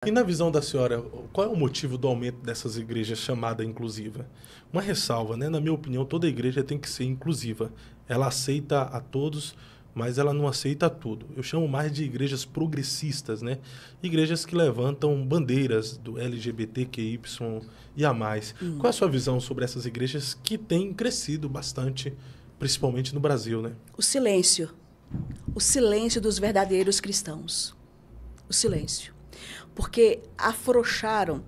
E na visão da senhora, qual é o motivo do aumento dessas igrejas chamada inclusiva? Uma ressalva, né? Na minha opinião, toda igreja tem que ser inclusiva. Ela aceita a todos, mas ela não aceita tudo. Eu chamo mais de igrejas progressistas, né? Igrejas que levantam bandeiras do LGBTQY e a mais. Qual é a sua visão sobre essas igrejas que têm crescido bastante, principalmente no Brasil, né? O silêncio. O silêncio dos verdadeiros cristãos. O silêncio. Porque afrouxaram.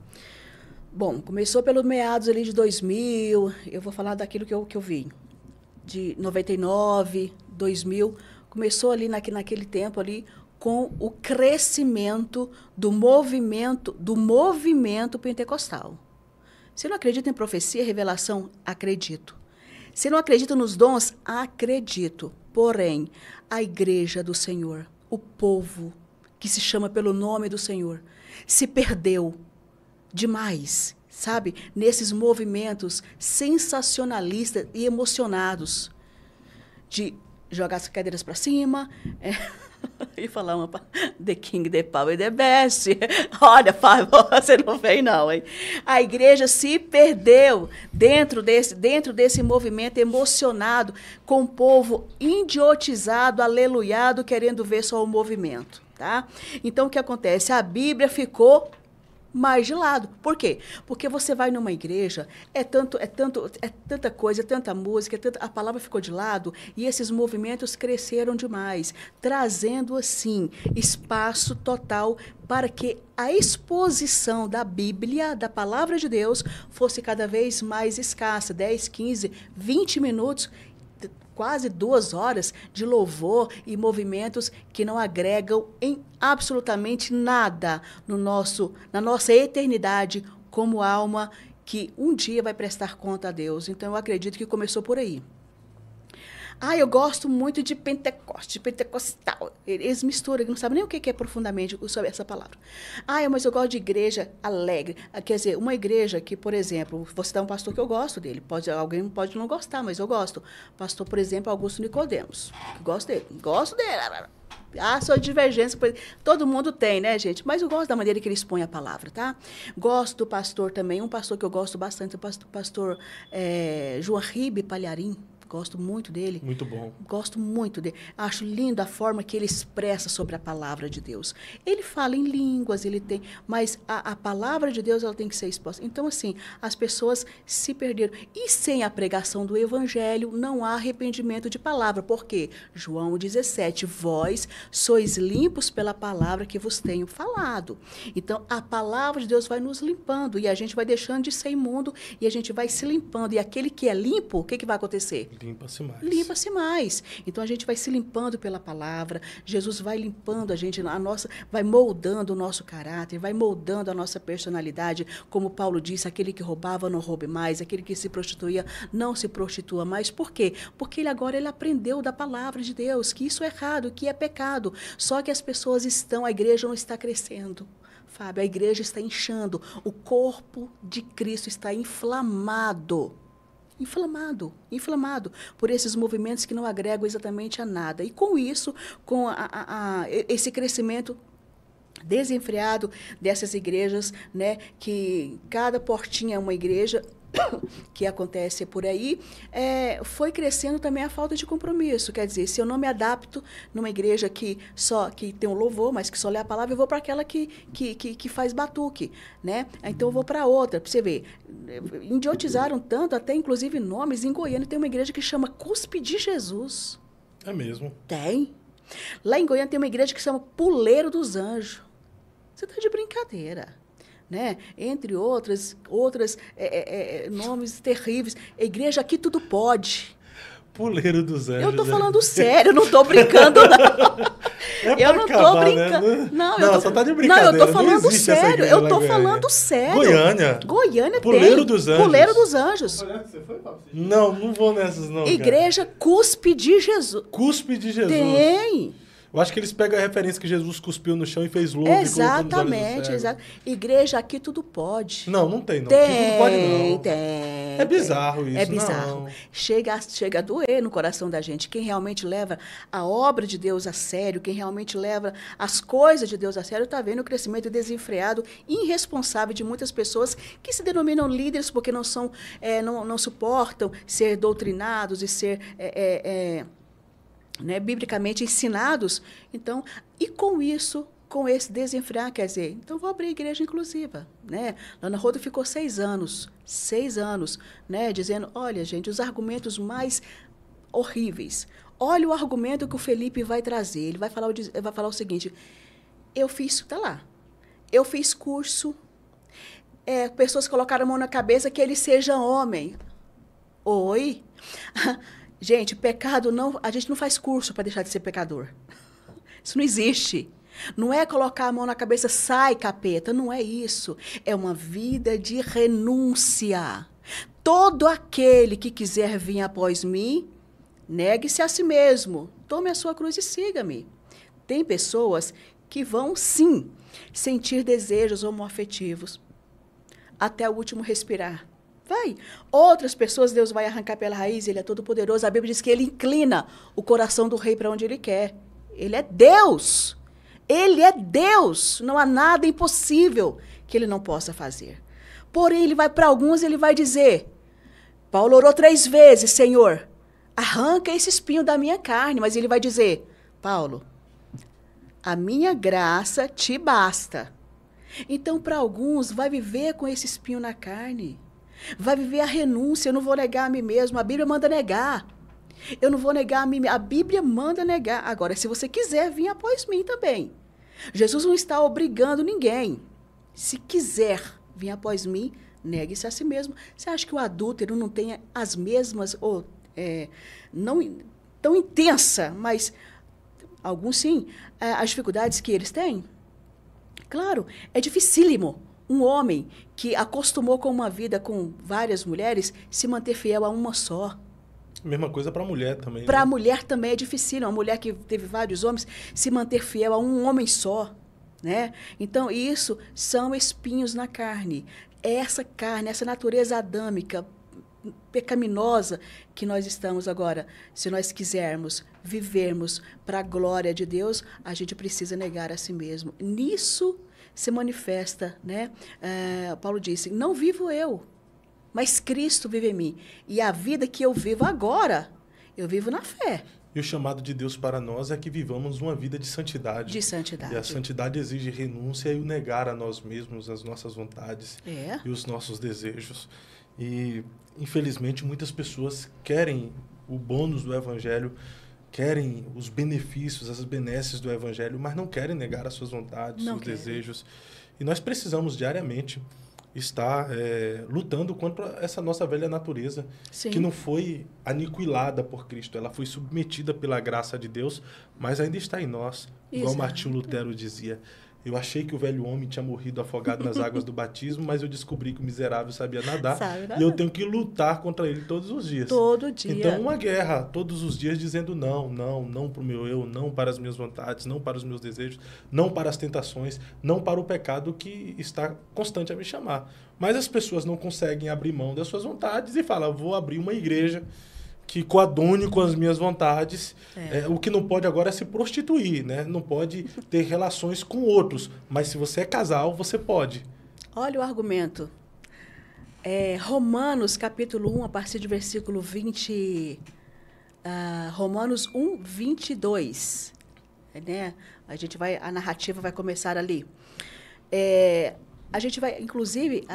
Bom, começou pelos meados ali de 2000, eu vou falar daquilo que eu vi. De 99, 2000, começou ali naquele tempo ali com o crescimento do movimento pentecostal. Se não acredita em profecia, revelação, acredito. Se não acredita nos dons, acredito. Porém, a igreja do Senhor, o povo que se chama pelo nome do Senhor, se perdeu demais, sabe? Nesses movimentos sensacionalistas e emocionados de jogar as cadeiras para cima e falar uma The King, the Power, the Best. Olha, Fábio, você não vem não, hein? A igreja se perdeu dentro desse movimento emocionado, com o povo idiotizado, aleluiado, querendo ver só o movimento. Tá? Então, o que acontece? A Bíblia ficou mais de lado. Por quê? Porque você vai numa igreja, é tanta coisa, é tanta música, a palavra ficou de lado e esses movimentos cresceram demais, trazendo, assim, espaço total para que a exposição da Bíblia, da palavra de Deus, fosse cada vez mais escassa, 10, 15, 20 minutos, quase 2 horas de louvor e movimentos que não agregam em absolutamente nada na nossa eternidade como alma que um dia vai prestar conta a Deus. Então, eu acredito que começou por aí. Eu gosto muito de Pentecoste, de pentecostal. Eles misturam, não sabem nem o que é profundamente sobre essa palavra. Mas eu gosto de igreja alegre. Quer dizer, uma igreja que, por exemplo, vou citar um pastor que eu gosto dele. Alguém pode não gostar, mas eu gosto. Pastor, por exemplo, Augusto Nicodemos. Gosto dele. Gosto dele. Sua divergência, todo mundo tem, né, gente? Mas eu gosto da maneira que ele expõe a palavra, tá? Gosto do pastor também, um pastor que eu gosto bastante, o pastor João Ribe Palharim. Gosto muito dele. Muito bom. Gosto muito dele. Acho linda a forma que ele expressa sobre a palavra de Deus. Ele fala em línguas, mas a palavra de Deus ela tem que ser exposta. Então, assim, as pessoas se perderam. E sem a pregação do evangelho, não há arrependimento de palavra. Por quê? João 17, vós sois limpos pela palavra que vos tenho falado. Então, a palavra de Deus vai nos limpando e a gente vai deixando de ser imundo e a gente vai se limpando. E aquele que é limpo, o que vai acontecer? Limpa-se mais. Limpa-se mais. Então, a gente vai se limpando pela palavra. Jesus vai limpando a gente, vai moldando o nosso caráter, vai moldando a nossa personalidade. Como Paulo disse, aquele que roubava, não roube mais. Aquele que se prostituía, não se prostitua mais. Por quê? Porque ele aprendeu da palavra de Deus, que isso é errado, que é pecado. Só que as pessoas a igreja não está crescendo. Fábio, a igreja está inchando. O corpo de Cristo está inflamado por esses movimentos que não agregam exatamente a nada. E com isso, com esse crescimento desenfreado dessas igrejas, né, que cada portinha é uma igreja, que acontece por aí, foi crescendo também a falta de compromisso. Quer dizer, se eu não me adapto numa igreja que tem um louvor, mas que só lê a palavra, eu vou para aquela que faz batuque, né? Então eu vou para outra, para você ver. Idiotizaram tanto, até inclusive nomes. Em Goiânia tem uma igreja que chama Cuspe de Jesus. É mesmo? Tem. Lá em Goiânia tem uma igreja que chama Puleiro dos Anjos. Você está de brincadeira. Né? Entre outras nomes terríveis. A igreja aqui tudo pode. Puleiro dos Anjos. Eu estou falando sério, eu não estou brincando, não. Eu não estou brincando. Né? Não, só tá de brincadeira. Não, eu estou falando sério. Eu estou falando sério. Goiânia Puleiro tem. Dos Anjos. Puleiro dos Anjos. Não vou nessas, não. Igreja cara. Cuspe de Jesus. Cuspe de Jesus. Tem. Eu acho que eles pegam a referência que Jesus cuspiu no chão e fez lobo. Exatamente, exato. Igreja aqui tudo pode. Não tem, não. Tem, aqui tudo pode, não. Tem. É bizarro isso, é bizarro. não. Chega a doer no coração da gente. Quem realmente leva a obra de Deus a sério, quem realmente leva as coisas de Deus a sério, está vendo o crescimento desenfreado, irresponsável de muitas pessoas que se denominam líderes porque não são, não suportam ser doutrinados e ser né, biblicamente ensinados. Então, e com isso, com esse desenfrear, quer dizer, então vou abrir a igreja inclusiva, né? Ana Rodo ficou 6 anos, né, dizendo, olha, gente, os argumentos mais horríveis. Olha o argumento que o Felipe vai trazer. Ele vai falar o seguinte, eu fiz curso, pessoas colocaram a mão na cabeça que ele seja homem. Oi? Gente, pecado não, a gente não faz curso para deixar de ser pecador. Isso não existe. Não é colocar a mão na cabeça, sai, capeta. Não é isso. É uma vida de renúncia. Todo aquele que quiser vir após mim, negue-se a si mesmo. Tome a sua cruz e siga-me. Tem pessoas que vão, sim, sentir desejos homoafetivos até o último respirar. Vai. Outras pessoas, Deus vai arrancar pela raiz, Ele é todo-poderoso. A Bíblia diz que Ele inclina o coração do rei para onde Ele quer. Ele é Deus. Ele é Deus. Não há nada impossível que Ele não possa fazer. Porém, Ele vai para alguns e Ele vai dizer, Paulo orou 3 vezes, Senhor, arranca esse espinho da minha carne. Mas Ele vai dizer, Paulo, a minha graça te basta. Então, para alguns, vai viver com esse espinho na carne. Vai viver a renúncia. Eu não vou negar a mim mesmo. A Bíblia manda negar. Eu não vou negar a mim. A Bíblia manda negar. Agora, se você quiser vir após mim também. Jesus não está obrigando ninguém. Se quiser vir após mim, negue-se a si mesmo. Você acha que o adúltero não tem as mesmas, ou não tão intensa, mas alguns sim, as dificuldades que eles têm? Claro, é dificílimo um homem que acostumou com uma vida com várias mulheres se manter fiel a uma só. Mesma coisa para a mulher também. Para a né? mulher também é difícil. Uma mulher que teve vários homens se manter fiel a um homem só, né? Então, isso são espinhos na carne. Essa carne, essa natureza adâmica, pecaminosa que nós estamos agora, se nós quisermos vivermos para a glória de Deus, a gente precisa negar a si mesmo. Nisso se manifesta, né? Paulo disse, não vivo eu, mas Cristo vive em mim. E a vida que eu vivo agora, eu vivo na fé. E o chamado de Deus para nós é que vivamos uma vida de santidade. De santidade. E a santidade exige renúncia e o negar a nós mesmos, as nossas vontades e os nossos desejos. E, infelizmente, muitas pessoas querem o bônus do Evangelho, querem os benefícios, as benesses do Evangelho, mas não querem negar as suas vontades, os desejos. E nós precisamos diariamente estar lutando contra essa nossa velha natureza, Sim. que não foi aniquilada por Cristo, ela foi submetida pela graça de Deus, mas ainda está em nós. Igual Martinho Lutero dizia, eu achei que o velho homem tinha morrido afogado nas águas do batismo, mas eu descobri que o miserável sabia nadar, e eu tenho que lutar contra ele todos os dias. Todo dia. Então, uma guerra todos os dias dizendo não para o meu eu, não para as minhas vontades, não para os meus desejos, não para as tentações, não para o pecado que está constante a me chamar. Mas as pessoas não conseguem abrir mão das suas vontades e falam, vou abrir uma igreja que coadune com as minhas vontades. O que não pode agora é se prostituir, né? Não pode ter relações com outros. Mas se você é casal, você pode. Olha o argumento. Romanos, capítulo 1, a partir do versículo 20... Romanos 1, 22. Né? A narrativa vai começar ali. A gente vai, inclusive,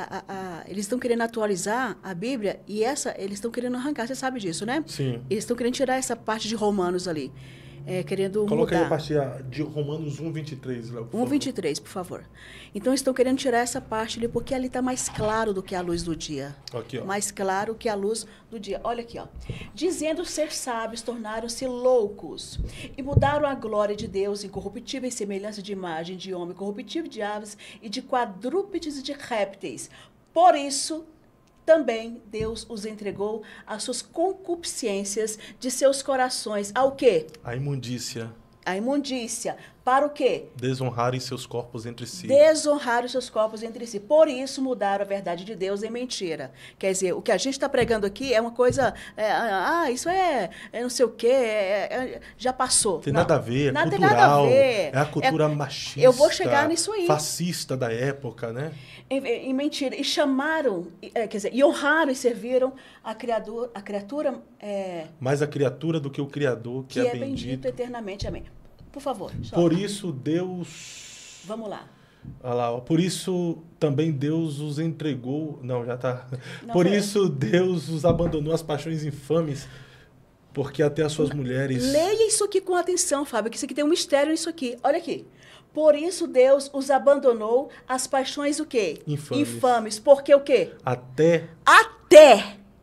eles estão querendo atualizar a Bíblia e eles estão querendo arrancar, você sabe disso, né? Sim. Eles estão querendo tirar essa parte de Romanos ali, querendo Coloca mudar. aí a partir de Romanos 1, 23. 1, 23, por favor. Então, estão querendo tirar essa parte ali, porque ali está mais claro do que a luz do dia. Aqui, ó. Mais claro que a luz do dia. Olha aqui, ó. Dizendo ser sábios, tornaram-se loucos e mudaram a glória de Deus incorruptível em semelhança de imagem de homem corruptível, de aves e de quadrúpedes e de répteis. Por isso, também Deus os entregou às suas concupiscências de seus corações. Ao quê? A imundícia. A imundícia, Para o quê? Desonrarem seus corpos entre si. Desonrar os seus corpos entre si. Por isso mudaram a verdade de Deus em mentira. Quer dizer, o que a gente está pregando aqui é uma coisa... isso é não sei o quê, já passou. Tem Não, nada a ver, é nada, cultural. nada a ver. É a cultura machista. Eu vou chegar nisso aí. Fascista da época, né? Em mentira. E chamaram, quer dizer, e honraram e serviram a criatura... Mais a criatura do que o Criador, que é bendito eternamente. Amém. Por favor. Por isso Deus... Vamos lá. Olha lá, ó. Por isso também Deus os entregou... Não, já está. Por foi. isso Deus os abandonou as paixões infames, porque até as suas mulheres... Leia isso aqui com atenção, Fábio, que isso aqui tem um mistério nisso aqui. Olha aqui. Por isso Deus os abandonou as paixões o quê? Infames. Porque o quê? Até.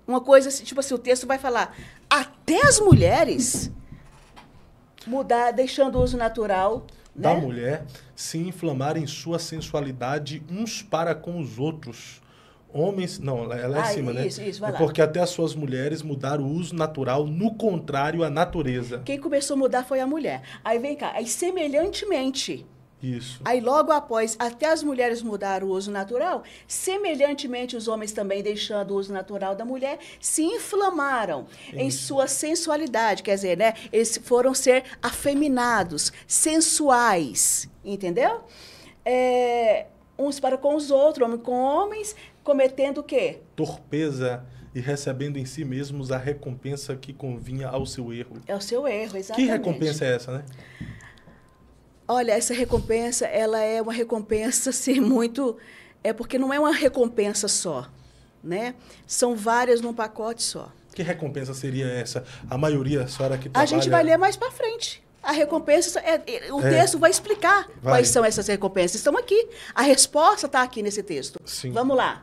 Uma coisa assim, tipo assim, o texto vai falar, até as mulheres mudar, deixando o uso natural, Da né? mulher se inflamarem sua sensualidade uns para com os outros. Homens... Não, ela é em cima, isso, né? vai lá. Porque até as suas mulheres mudaram o uso natural, no contrário à natureza. Quem começou a mudar foi a mulher. Aí vem cá, aí semelhantemente... Isso. Aí logo após, até as mulheres mudaram o uso natural, semelhantemente os homens também, deixando o uso natural da mulher, se inflamaram em sua sensualidade, quer dizer, né? Eles foram ser afeminados, sensuais, entendeu? Uns para com os outros, homens com homens, cometendo o quê? Torpeza e recebendo em si mesmos a recompensa que convinha ao seu erro. É o seu erro, exatamente. Que recompensa é essa, né? Olha, essa recompensa, ela é uma recompensa, assim, muito... É porque não é uma recompensa só, né? São várias num pacote só. Que recompensa seria essa? A maioria, a senhora que trabalha... A gente vai ler mais para frente. A recompensa, o texto vai explicar quais são essas recompensas. Estão aqui. A resposta está aqui nesse texto. Sim. Vamos lá.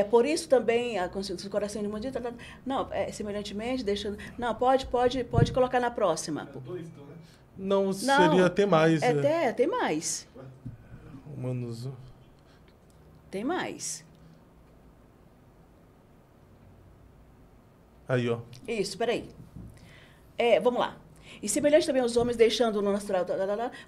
Por isso também, a consciência do coração de mundito... Não, semelhantemente, deixando... Não, pode colocar na próxima. Não, seria até mais. Tem mais. Romanos... Tem mais. Aí, ó. Isso, peraí. Vamos lá. E semelhante também aos homens, deixando no natural,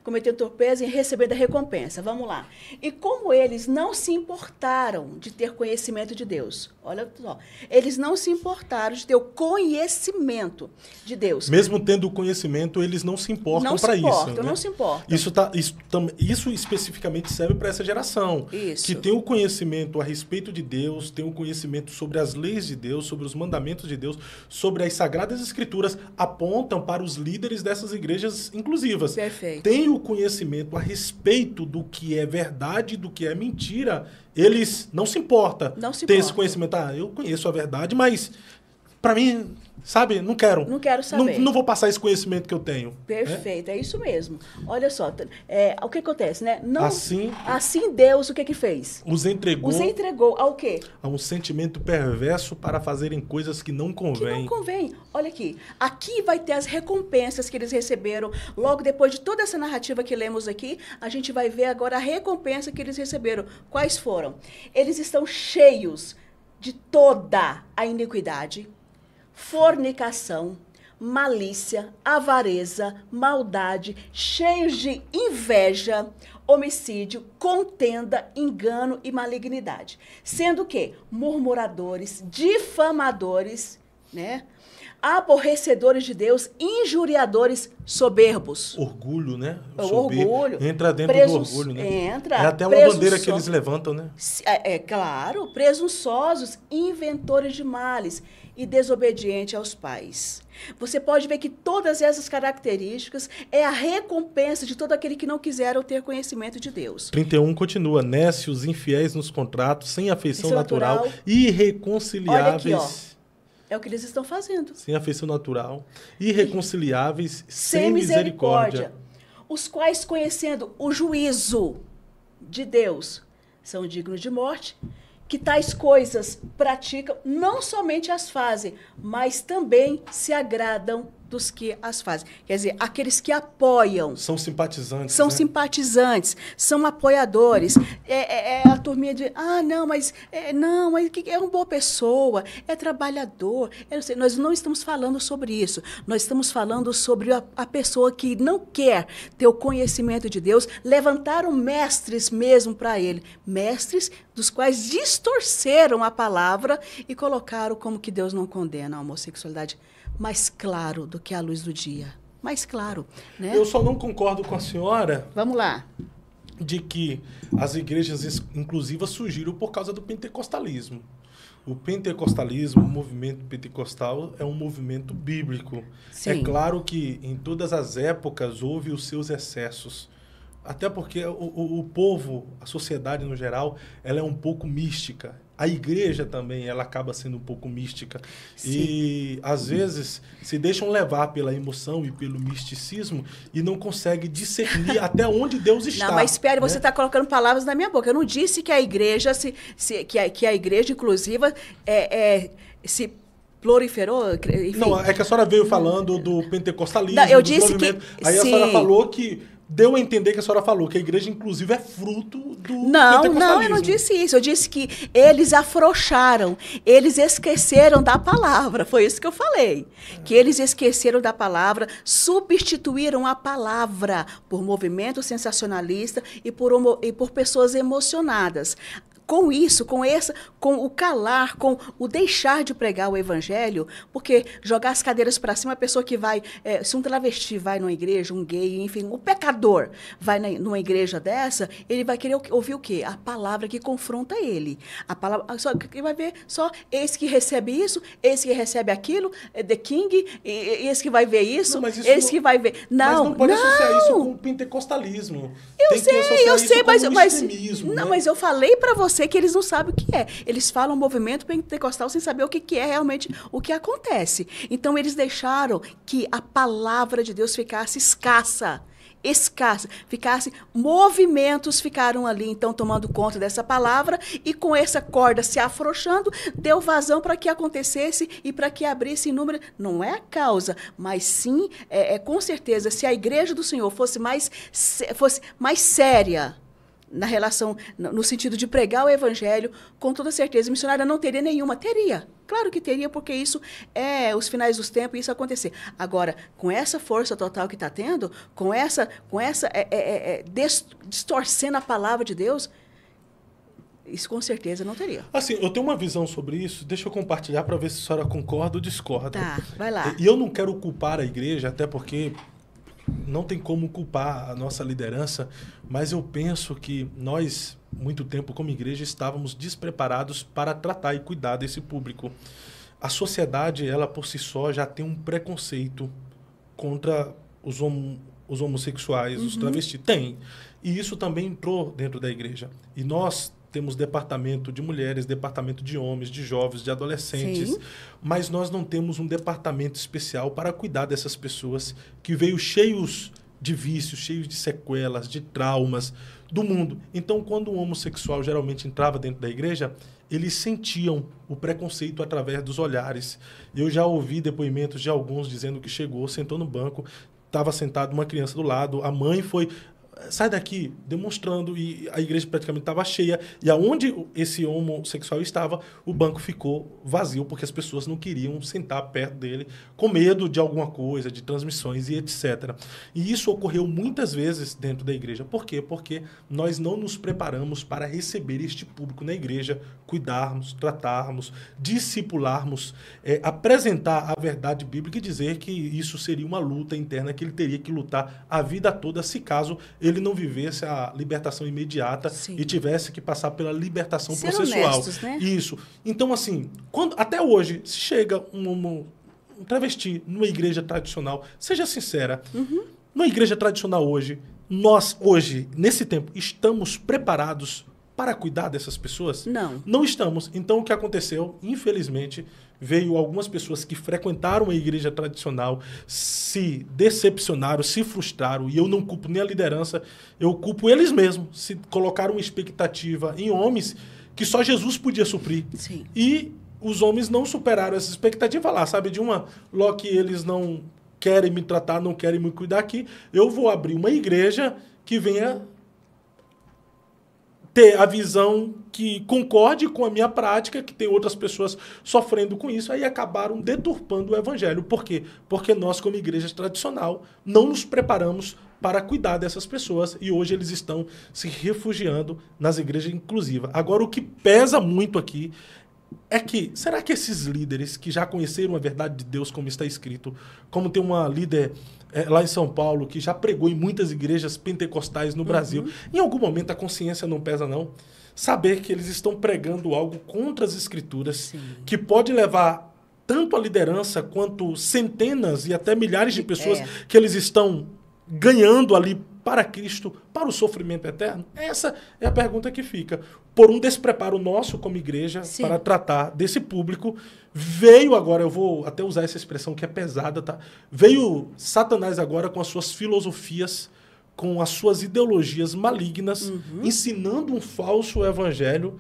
cometendo torpeza e recebendo a recompensa. Vamos lá. E como eles não se importaram de ter conhecimento de Deus. Olha só. Eles não se importaram de ter o conhecimento de Deus. Mesmo tendo o conhecimento, eles não se importam para isso. Né? Não se importam. Isso especificamente serve para essa geração. Isso. Que tem o conhecimento a respeito de Deus, tem o conhecimento sobre as leis de Deus, sobre os mandamentos de Deus, sobre as sagradas escrituras, apontam para os líderes dessas igrejas inclusivas. Perfeito. Tem o conhecimento a respeito do que é verdade, do que é mentira. Eles não se importam. Não se Tem importam. esse conhecimento. Eu conheço a verdade, mas para mim, sabe, não quero. Não quero saber. Não vou passar esse conhecimento que eu tenho. Perfeito, é isso mesmo. Olha só, o que acontece, né? Não, assim Deus, o que fez? Os entregou ao quê? a um sentimento perverso para fazerem coisas que não convêm. Que não convém. Olha aqui. Aqui vai ter as recompensas que eles receberam. Logo depois de toda essa narrativa que lemos aqui, a gente vai ver agora a recompensa que eles receberam. Quais foram? Eles estão cheios de toda a iniquidade, fornicação, malícia, avareza, maldade, cheios de inveja, homicídio, contenda, engano e malignidade. Sendo que murmuradores, difamadores, né? Aborrecedores de Deus, injuriadores, soberbos. Orgulho, né? Orgulho. Entra dentro do orgulho, né? Entra. É até uma bandeira que eles levantam, né? Claro. Presunçosos, inventores de males e desobedientes aos pais. Você pode ver que todas essas características é a recompensa de todo aquele que não quiseram ter conhecimento de Deus. 31 continua. Nécios, infiéis nos contratos, sem afeição natural, irreconciliáveis... Olha aqui, ó. É o que eles estão fazendo. Sem afeição natural, irreconciliáveis, sem misericórdia. Os quais, conhecendo o juízo de Deus, são dignos de morte, que tais coisas praticam, não somente as fazem, mas também se agradam dos que as fazem. Quer dizer, aqueles que apoiam. São simpatizantes, São né? simpatizantes, são apoiadores. A turminha de, não, mas é uma boa pessoa, é trabalhador. Eu não sei, nós não estamos falando sobre isso. Nós estamos falando sobre a pessoa que não quer ter o conhecimento de Deus. Levantaram mestres mesmo para ele. Mestres dos quais distorceram a palavra e colocaram como que Deus não condena a homossexualidade. Mais claro do que a luz do dia. Mais claro, né? Eu só não concordo com a senhora... Vamos lá. De que as igrejas inclusivas surgiram por causa do pentecostalismo. O pentecostalismo, o movimento pentecostal, é um movimento bíblico. Sim. É claro que em todas as épocas houve os seus excessos. Até porque o povo, a sociedade no geral, ela é um pouco mística. A igreja também, ela acaba sendo um pouco mística. Sim. E, às vezes, se deixam levar pela emoção e pelo misticismo e não consegue discernir até onde Deus está. Não, mas espere, né? Você está colocando palavras na minha boca. Eu não disse que a igreja, que a igreja inclusiva se proliferou. Enfim. Não, é que a senhora veio falando do pentecostalismo, não, eu do disse movimento. Que, aí sim. A senhora falou que... Deu a entender que a senhora falou que a igreja, inclusive, é fruto do pentecostalismo. Não, eu não disse isso. Eu disse que eles afrouxaram, eles esqueceram da palavra. Foi isso que eu falei. Que eles esqueceram da palavra, substituíram a palavra por movimento sensacionalista e por pessoas emocionadas. Com isso, com o calar, com o deixar de pregar o evangelho, porque jogar as cadeiras para cima, a pessoa que vai, se um travesti vai numa igreja, um gay, enfim, um pecador vai numa igreja dessa, ele vai querer ouvir o quê? A palavra que confronta ele. A palavra, só que vai ver só esse que recebe isso, esse que recebe aquilo, The King, esse que vai ver isso, esse que vai ver... Não, mas não pode associar isso com o pentecostalismo. Eu sei, né? Mas eu falei para você que eles não sabem o que é. Eles falam movimento pentecostal sem saber o que é realmente o que acontece. Então, eles deixaram que a palavra de Deus ficasse escassa. Movimentos ficaram ali, então, tomando conta dessa palavra e com essa corda se afrouxando, deu vazão para que acontecesse e para que abrisse inúmeras... Não é a causa, mas sim, com certeza, se a igreja do Senhor fosse mais séria na relação, no sentido de pregar o evangelho, com toda certeza, missionária não teria nenhuma. Teria. Claro que teria, porque isso é os finais dos tempos, isso acontecer. Agora, com essa força total que está tendo, com essa distorcendo a palavra de Deus, isso com certeza não teria. Assim, eu tenho uma visão sobre isso, deixa eu compartilhar para ver se a senhora concorda ou discorda. Tá, vai lá. E eu não quero culpar a igreja, até porque não tem como culpar a nossa liderança, mas eu penso que nós, muito tempo como igreja, estávamos despreparados para tratar e cuidar desse público. A sociedade, ela por si só, já tem um preconceito contra os homossexuais, os travestis. Tem. E isso também entrou dentro da igreja. E nós temos departamento de mulheres, departamento de homens, de jovens, de adolescentes, Sim. mas nós não temos um departamento especial para cuidar dessas pessoas que veio cheios de vícios, cheios de sequelas, de traumas do mundo. Então, quando um homossexual geralmente entrava dentro da igreja, eles sentiam o preconceito através dos olhares. Eu já ouvi depoimentos de alguns dizendo que chegou, sentou no banco, estava sentado uma criança do lado, a mãe foi... sai daqui, demonstrando, e a igreja praticamente estava cheia, e aonde esse homossexual estava, o banco ficou vazio, porque as pessoas não queriam sentar perto dele, com medo de alguma coisa, de transmissões e etc. E isso ocorreu muitas vezes dentro da igreja. Por quê? Porque nós não nos preparamos para receber este público na igreja, cuidarmos, tratarmos, discipularmos, apresentar a verdade bíblica e dizer que isso seria uma luta interna, que ele teria que lutar a vida toda, se caso ele não vivesse a libertação imediata. Sim. E tivesse que passar pela libertação processual. Honestos, né? Isso. Então, assim, até hoje, se chega um travesti numa igreja tradicional, seja sincera, numa igreja tradicional hoje, nós, hoje, nesse tempo, estamos preparados para cuidar dessas pessoas? Não. Não estamos. Então, o que aconteceu, infelizmente, veio algumas pessoas que frequentaram a igreja tradicional, se decepcionaram, se frustraram, e eu não culpo nem a liderança, eu culpo eles mesmos, se colocaram uma expectativa em homens que só Jesus podia suprir. Sim. E os homens não superaram essa expectativa lá, sabe? Logo que eles não querem me tratar, não querem me cuidar aqui, eu vou abrir uma igreja que venha ter a visão que concorde com a minha prática, que tem outras pessoas sofrendo com isso, aí acabaram deturpando o evangelho. Por quê? Porque nós, como igreja tradicional, não nos preparamos para cuidar dessas pessoas e hoje eles estão se refugiando nas igrejas inclusivas. Agora, o que pesa muito aqui é que, será que esses líderes que já conheceram a verdade de Deus, como está escrito, como tem uma líder lá em São Paulo, que já pregou em muitas igrejas pentecostais no Brasil, em algum momento a consciência não pesa, não? Saber que eles estão pregando algo contra as escrituras, sim, que pode levar tanto a liderança quanto centenas e até milhares de pessoas que eles estão ganhando ali para Cristo, para o sofrimento eterno? Essa é a pergunta que fica. Por um despreparo nosso como igreja, sim, para tratar desse público, veio agora, eu vou até usar essa expressão que é pesada, tá? Veio Satanás agora com as suas filosofias, com as suas ideologias malignas, ensinando um falso evangelho,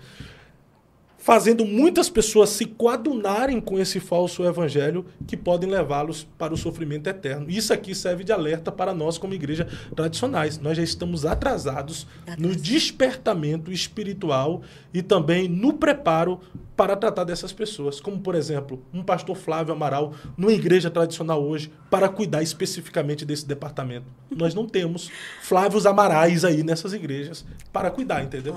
fazendo muitas pessoas se coadunarem com esse falso evangelho que podem levá-los para o sofrimento eterno. Isso aqui serve de alerta para nós como igreja tradicionais. Nós já estamos atrasados no despertamento espiritual e também no preparo para tratar dessas pessoas. Como, por exemplo, um pastor Flávio Amaral, numa igreja tradicional hoje, para cuidar especificamente desse departamento. Nós não temos Flávios Amarais aí nessas igrejas para cuidar, entendeu?